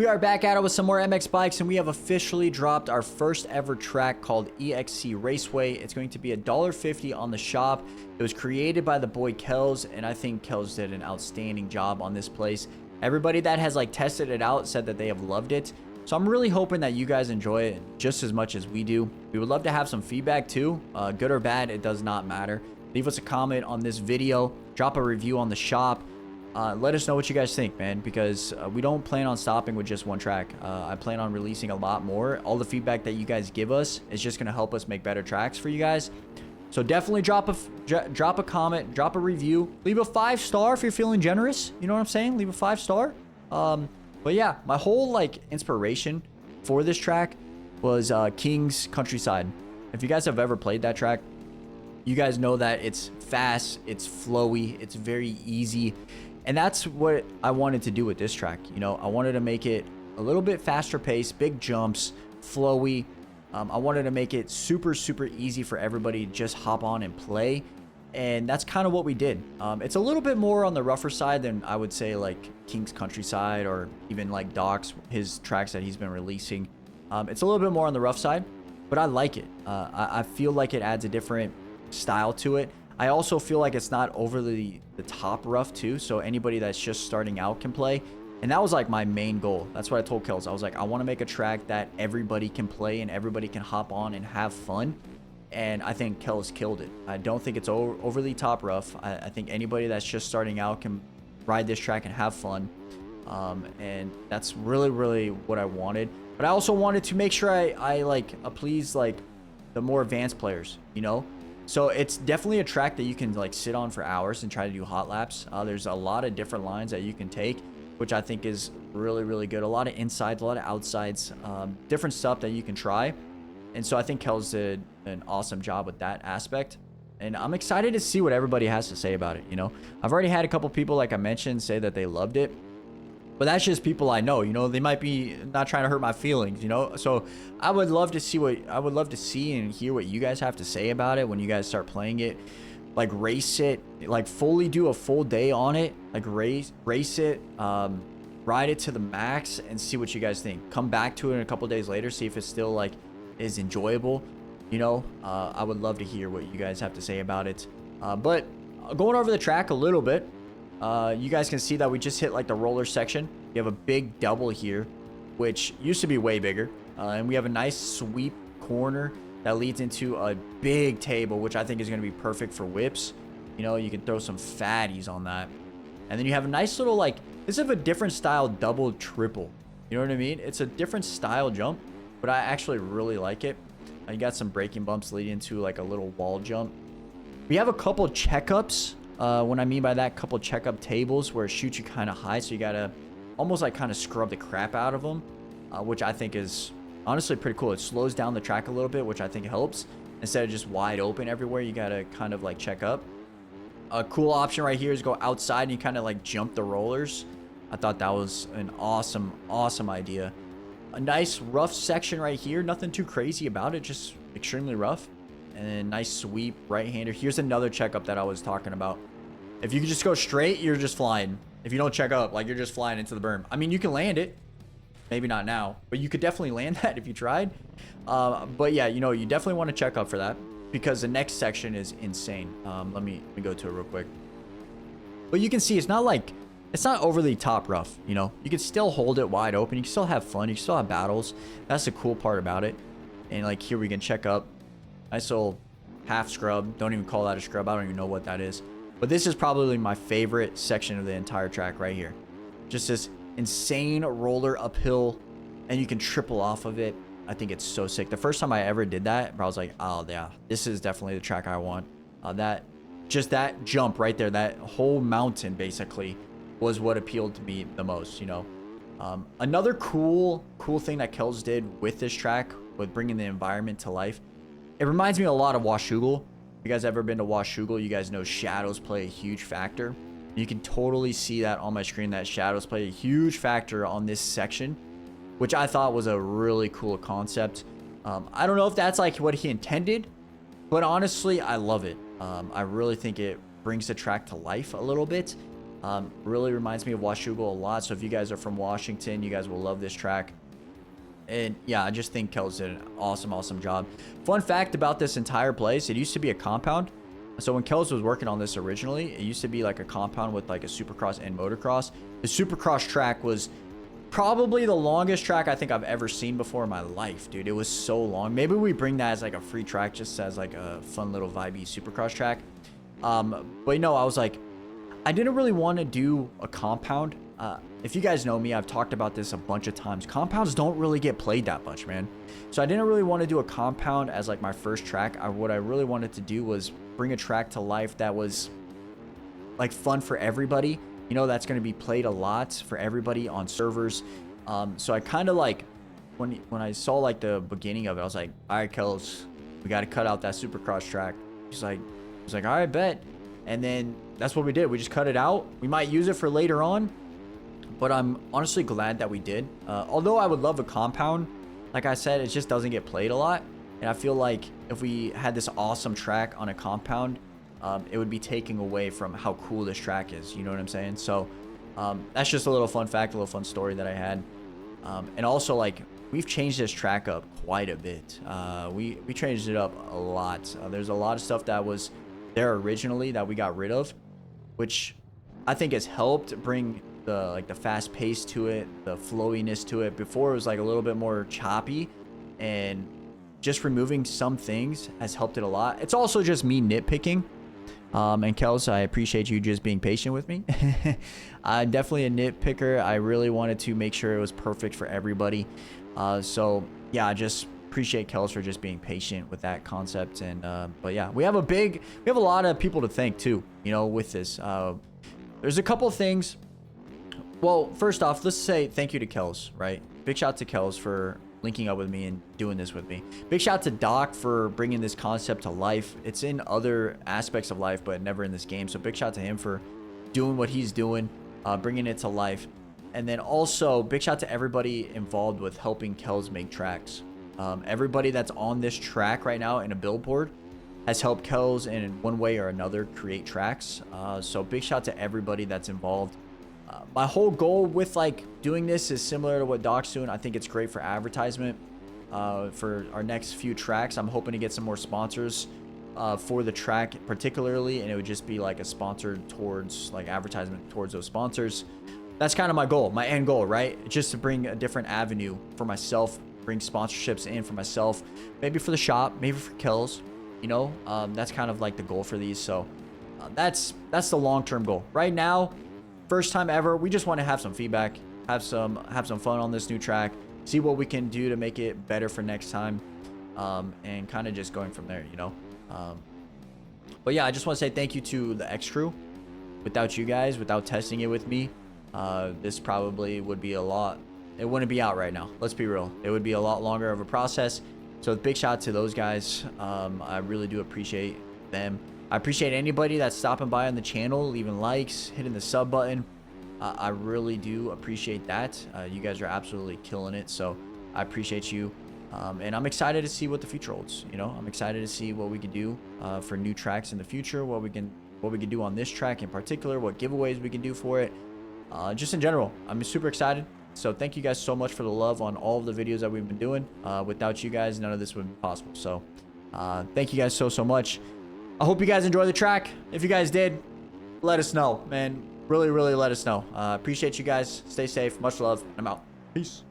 We are back at it with some more MX bikes, and we have officially dropped our first ever track called EXC Raceway. It's going to be $1.50 on the shop. It was created by the boy Kellz, and I think Kellz did an outstanding job on this place. Everybody that has like tested it out said that they have loved it. So I'm really hoping that you guys enjoy it just as much as we do. We would love to have some feedback too, good or bad, it does not matter. Leave us a comment on this video, drop a review on the shop. Let us know what you guys think, man, because we don't plan on stopping with just one track. I plan on releasing a lot more. All the feedback that you guys give us is just going to help us make better tracks for you guys. So definitely drop a comment, drop a review, leave a 5-star if you're feeling generous. You know what I'm saying? Leave a 5-star. But yeah, my whole like inspiration for this track was King's Countryside. If you guys have ever played that track, you guys know that it's fast, it's flowy, it's very easy. And that's what I wanted to do with this track. You know, I wanted to make it a little bit faster pace, big jumps, flowy. I wanted to make it super easy for everybody to just hop on and play. And that's kind of what we did. It's a little bit more on the rougher side than I would say like King's Countryside or even like Doc's, his tracks that he's been releasing. It's a little bit more on the rough side, but I like it. I feel like it adds a different style to it. I also feel like it's not overly the top rough too, so anybody that's just starting out can play. And that was like my main goal. That's what I told Kellz. I was like, I want to make a track that everybody can play and everybody can hop on and have fun. And I think Kellz killed it. I don't think it's overly top rough. I think anybody that's just starting out can ride this track and have fun. And that's really what I wanted. But I also wanted to make sure I like please like the more advanced players, you know? So it's definitely a track that you can like sit on for hours and try to do hot laps. There's a lot of different lines that you can take, which I think is really good. A lot of insides, a lot of outsides, different stuff that you can try. And so I think Kellz did an awesome job with that aspect. And I'm excited to see what everybody has to say about it, you know? I've already had a couple people, like I mentioned, say that they loved it. But that's just people I know, you know, they might be not trying to hurt my feelings, you know? So I would love to see and hear what you guys have to say about it when you guys start playing it. Like race it, like fully do a full day on it, like race it, ride it to the max and see what you guys think. Come back to it in a couple days later, see if it's still like is enjoyable, you know? I would love to hear what you guys have to say about it. But going over the track a little bit, you guys can see that we just hit like the roller section. You have a big double here, which used to be way bigger. And we have a nice sweep corner that leads into a big table, which I think is going to be perfect for whips. You know, you can throw some fatties on that. And then you have a nice little like, this is a different style double triple. You know what I mean? It's a different style jump, but I actually really like it. You got some braking bumps leading into like a little wall jump. We have a couple checkups. What I mean by that, couple checkup tables where it shoots you kind of high, so you gotta almost like kind of scrub the crap out of them, which I think is honestly pretty cool. It slows down the track a little bit, which I think helps. Instead of just wide open everywhere, you gotta kind of like check up. A cool option right here is go outside and you kind of like jump the rollers. I thought that was an awesome idea. A nice rough section right here, nothing too crazy about it, just extremely rough. And then nice sweep right-hander. Here's another checkup that I was talking about. If you can just go straight, you're just flying. If you don't check up, like you're just flying into the berm. I mean, you can land it. Maybe not now, but you could definitely land that if you tried. But yeah, you know, you definitely want to check up for that because the next section is insane. Let me go to it real quick. But you can see it's not overly top rough, you know. You can still hold it wide open. You can still have fun. You can still have battles. That's the cool part about it. And like here we can check up. Nice little half scrub. Don't even call that a scrub. I don't even know what that is. But this is probably my favorite section of the entire track right here. Just this insane roller uphill, and you can triple off of it. I think it's so sick. The first time I ever did that, I was like, oh yeah, this is definitely the track I want. That jump right there, that whole mountain basically was what appealed to me the most, you know. Another cool thing that Kellz did with this track, with bringing the environment to life, it reminds me a lot of Washougal. If you guys ever been to Washougal, you guys know shadows play a huge factor. You can totally see that on my screen, that shadows play a huge factor on this section, which I thought was a really cool concept. I don't know if that's like what he intended, but honestly, I love it. I really think it brings the track to life a little bit. Really reminds me of Washougal a lot. So if you guys are from Washington, you guys will love this track. And yeah, I just think Kellz did an awesome job. Fun fact about this entire place, it used to be a compound. So when Kellz was working on this originally, it used to be like a compound with like a supercross and motocross. The supercross track was probably the longest track I think I've ever seen before in my life, dude. It was so long. Maybe we bring that as like a free track, just as like a fun little vibey supercross track. But no, I was like, I didn't really want to do a compound. If you guys know me, I've talked about this a bunch of times. Compounds don't really get played that much, man. So I didn't really want to do a compound as like my first track. What I really wanted to do was bring a track to life that was like fun for everybody. You know, that's going to be played a lot for everybody on servers. So I kind of like, when I saw like the beginning of it, I was like, all right, Kellz, we got to cut out that supercross track. He's like, all right, bet. And then that's what we did. We just cut it out. We might use it for later on, but I'm honestly glad that we did. Although I would love a compound, like I said, it just doesn't get played a lot. And I feel like if we had this awesome track on a compound, it would be taking away from how cool this track is. You know what I'm saying? So that's just a little fun fact, a little fun story that I had. And also, like, we've changed this track up quite a bit. We changed it up a lot. There's a lot of stuff that was there originally that we got rid of, which I think has helped bring the fast pace to it, the flowiness to it. Before it was like a little bit more choppy, and just removing some things has helped it a lot. It's also just me nitpicking. And Kellz, I appreciate you just being patient with me. I'm definitely a nitpicker. I really wanted to make sure it was perfect for everybody. So yeah, I just appreciate Kellz for just being patient with that concept. And but yeah, we have a lot of people to thank too, you know, with this. There's a couple of things. Well, first off, let's say thank you to Kellz, right? Big shout out to Kellz for linking up with me and doing this with me. Big shout out to Doc for bringing this concept to life. It's in other aspects of life, but never in this game. So big shout out to him for doing what he's doing, bringing it to life. And then also big shout out to everybody involved with helping Kellz make tracks. Everybody that's on this track right now in a billboard has helped Kellz in one way or another create tracks. So big shout out to everybody that's involved. My whole goal with like doing this is similar to what Doc's doing. I think it's great for advertisement for our next few tracks. I'm hoping to get some more sponsors for the track particularly, and it would just be like a sponsor towards like advertisement towards those sponsors. That's kind of my goal, my end goal, right? Just to bring a different avenue for myself, bring sponsorships in for myself, maybe for the shop, maybe for Kellz, you know. That's kind of like the goal for these. So that's the long-term goal. Right now, first time ever, we just want to have some feedback, have some fun on this new track, see what we can do to make it better for next time, and kind of just going from there, you know. But yeah, I just want to say thank you to the X crew. Without you guys, without testing it with me, this probably would be it wouldn't be out right now. Let's be real, it would be a lot longer of a process. So big shout out to those guys. I really do appreciate them. I appreciate anybody that's stopping by on the channel, leaving likes, hitting the sub button. I really do appreciate that. You guys are absolutely killing it. So I appreciate you. And I'm excited to see what the future holds. You know, I'm excited to see what we can do for new tracks in the future, what we can do on this track in particular, what giveaways we can do for it. Just in general, I'm super excited. So thank you guys so much for the love on all of the videos that we've been doing. Without you guys, none of this would be possible. So thank you guys so much. I hope you guys enjoyed the track. If you guys did, let us know, man. Really let us know. Appreciate you guys. Stay safe. Much love. I'm out. Peace.